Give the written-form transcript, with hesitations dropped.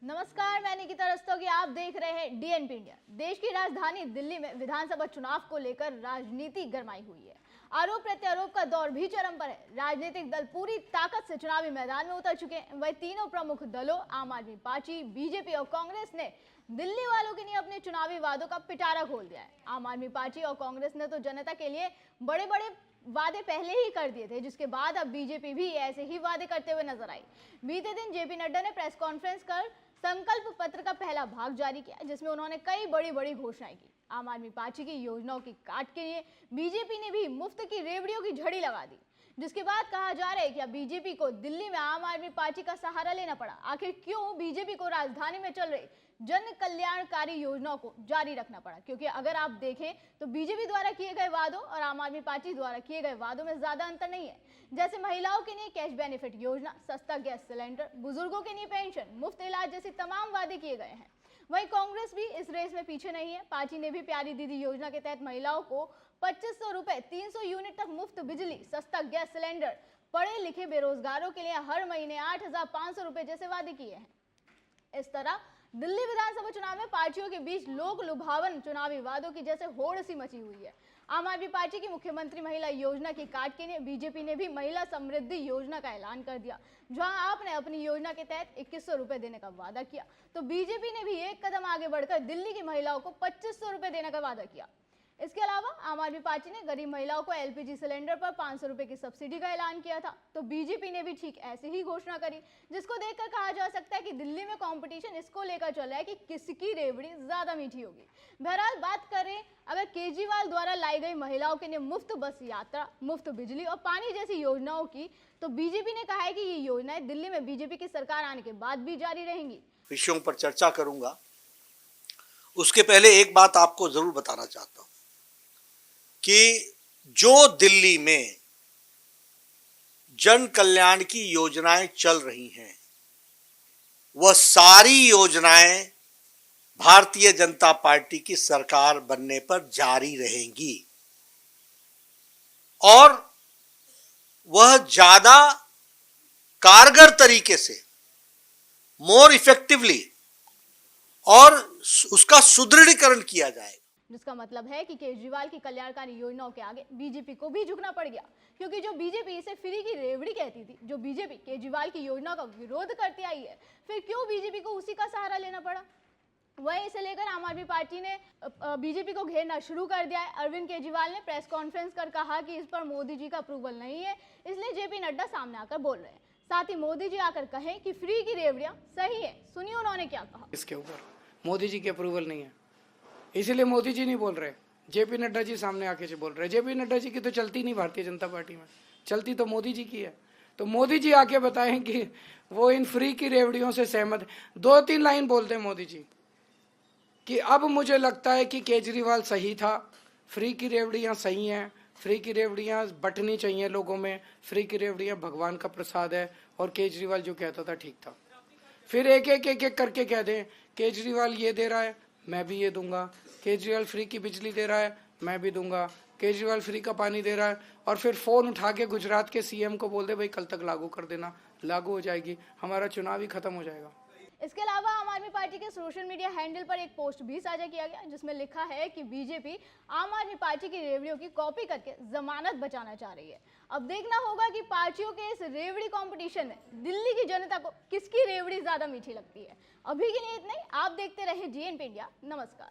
नमस्कार, मैं निकिता रस्तोगी। आप देख रहे हैं डीएनपी इंडिया। देश की राजधानी दिल्ली में विधानसभा चुनाव को लेकर राजनीति गरमाई हुई है। आरोप प्रत्यारोप का दौर भी चरम पर है। राजनीतिक दल पूरी ताकत से चुनावी मैदान में उतर चुके हैं। वही तीनों प्रमुख दलों आम आदमी पार्टी, बीजेपी और कांग्रेस ने दिल्ली वालों के लिए अपने चुनावी वादों का पिटारा खोल दिया है। आम आदमी पार्टी और कांग्रेस ने तो जनता के लिए बड़े बड़े वादे पहले ही कर दिए थे, जिसके बाद अब बीजेपी भी ऐसे ही वादे करते हुए नजर आई। बीते दिन जेपी नड्डा ने प्रेस कॉन्फ्रेंस कर संकल्प पत्र का पहला भाग जारी किया, जिसमें उन्होंने कई बड़ी बड़ी घोषणाएं की। आम आदमी पार्टी की योजनाओं की काट के लिए बीजेपी ने भी मुफ्त की रेवड़ियों की झड़ी लगा दी, जिसके बाद कहा जा रहा है कि अब बीजेपी को दिल्ली में आम आदमी पार्टी का सहारा लेना पड़ा। आखिर क्यों बीजेपी को राजधानी में चल रही जन कल्याणकारी योजनाओं को जारी रखना पड़ा? क्योंकि अगर आप देखें तो बीजेपी द्वारा किए गए वादों और आम आदमी पार्टी द्वारा किए गए वादों में ज्यादा अंतर नहीं है। जैसे महिलाओं के लिए कैश बेनिफिट योजना, सस्ता गैस सिलेंडर, बुजुर्गों के लिए पेंशन, मुफ्त इलाज जैसे तमाम वादे किए गए हैं। वहीं कांग्रेस भी इस रेस में पीछे नहीं है। पार्टी ने भी प्यारी दीदी योजना के तहत महिलाओं को 2500 रुपए, 300 यूनिट तक मुफ्त बिजली, सस्ता गैस सिलेंडर, पढ़े लिखे बेरोजगारों के लिए हर महीने 8500 रुपए जैसे वादे किए हैं। इस तरह दिल्ली विधानसभा चुनाव में पार्टियों के बीच लोक लुभावन चुनावी वादों की जैसे होड़ सी मची हुई है। आम आदमी पार्टी की मुख्यमंत्री महिला योजना की काट के लिए बीजेपी ने भी महिला समृद्धि योजना का ऐलान कर दिया। जहां आपने अपनी योजना के तहत 2100 रुपए देने का वादा किया, तो बीजेपी ने भी एक कदम आगे बढ़कर दिल्ली की महिलाओं को 2500 रुपए देने का वादा किया। इसके अलावा आम आदमी पार्टी ने गरीब महिलाओं को एलपीजी सिलेंडर पर 500 रुपए की सब्सिडी का ऐलान किया था, तो बीजेपी ने भी ठीक ऐसे ही घोषणा करी, जिसको देखकर कहा जा सकता है कि दिल्ली में कंपटीशन इसको लेकर चल रहा है कि किसकी रेवड़ी ज्यादा मीठी होगी। बहरहाल बात करें अगर केजरीवाल द्वारा लाई गई महिलाओं के लिए मुफ्त बस यात्रा, मुफ्त बिजली और पानी जैसी योजनाओं की, तो बीजेपी ने कहा है कि ये योजनाएं दिल्ली में बीजेपी की सरकार आने के बाद भी जारी रहेंगी। विषयों पर चर्चा करूंगा। उसके पहले एक बात आपको जरूर बताना चाहता हूं कि जो दिल्ली में जन कल्याण की योजनाएं चल रही हैं, वह सारी योजनाएं भारतीय जनता पार्टी की सरकार बनने पर जारी रहेंगी और वह ज्यादा कारगर तरीके से, मोर इफेक्टिवली और उसका सुदृढ़ीकरण किया जाएगा। जिसका मतलब है कि केजरीवाल की कल्याणकारी योजनाओं के आगे बीजेपी को भी झुकना पड़ गया, क्योंकि जो बीजेपी इसे फ्री की रेवड़ी कहती थी, जो बीजेपी केजरीवाल की योजना का विरोध करती आई है, फिर क्यों बीजेपी को उसी का सहारा लेना पड़ा? वही इसे लेकर आम आदमी पार्टी ने बीजेपी को घेरना शुरू कर दिया है। अरविंद केजरीवाल ने प्रेस कॉन्फ्रेंस कर कहा कि इस पर मोदी जी का अप्रूवल नहीं है, इसलिए जेपी नड्डा सामने आकर बोल रहे हैं। साथ ही मोदी जी आकर कहें कि फ्री की रेवड़ियां सही है। सुनिए उन्होंने क्या कहा। इसके ऊपर मोदी जी की अप्रूवल नहीं है, इसीलिए मोदी जी नहीं बोल रहे, जेपी नड्डा जी सामने आके से बोल रहे। जेपी नड्डा जी की तो चलती नहीं भारतीय जनता पार्टी में, चलती तो मोदी जी की है। तो मोदी जी आके बताएं कि वो इन फ्री की रेवड़ियों से सहमत है। 2-3 लाइन बोलते हैं मोदी जी कि अब मुझे लगता है कि केजरीवाल सही था, फ्री की रेवड़ियां सही हैं, फ्री की रेवड़ियां बंटनी चाहिए लोगों में, फ्री की रेवड़ियां भगवान का प्रसाद है और केजरीवाल जो कहता था ठीक था। फिर एक एक करके कह दें केजरीवाल ये दे रहा है मैं भी ये दूंगा, केजरीवाल फ्री की बिजली दे रहा है मैं भी दूंगा, केजरीवाल फ्री का पानी दे रहा है, और फिर फोन उठा के गुजरात के सीएम को बोल दे भाई कल तक लागू कर देना, लागू हो जाएगी, हमारा चुनाव ही खत्म हो जाएगा। इसके अलावा आम आदमी पार्टी के सोशल मीडिया हैंडल पर एक पोस्ट भी साझा किया गया, जिसमें लिखा है कि बीजेपी आम आदमी पार्टी की रेवड़ियों की कॉपी करके जमानत बचाना चाह रही है। अब देखना होगा कि पार्टियों के इस रेवड़ी कंपटीशन में दिल्ली की जनता को किसकी रेवड़ी ज्यादा मीठी लगती है। अभी के लिए इतना ही। आप देखते रहे डीएनपी इंडिया। नमस्कार।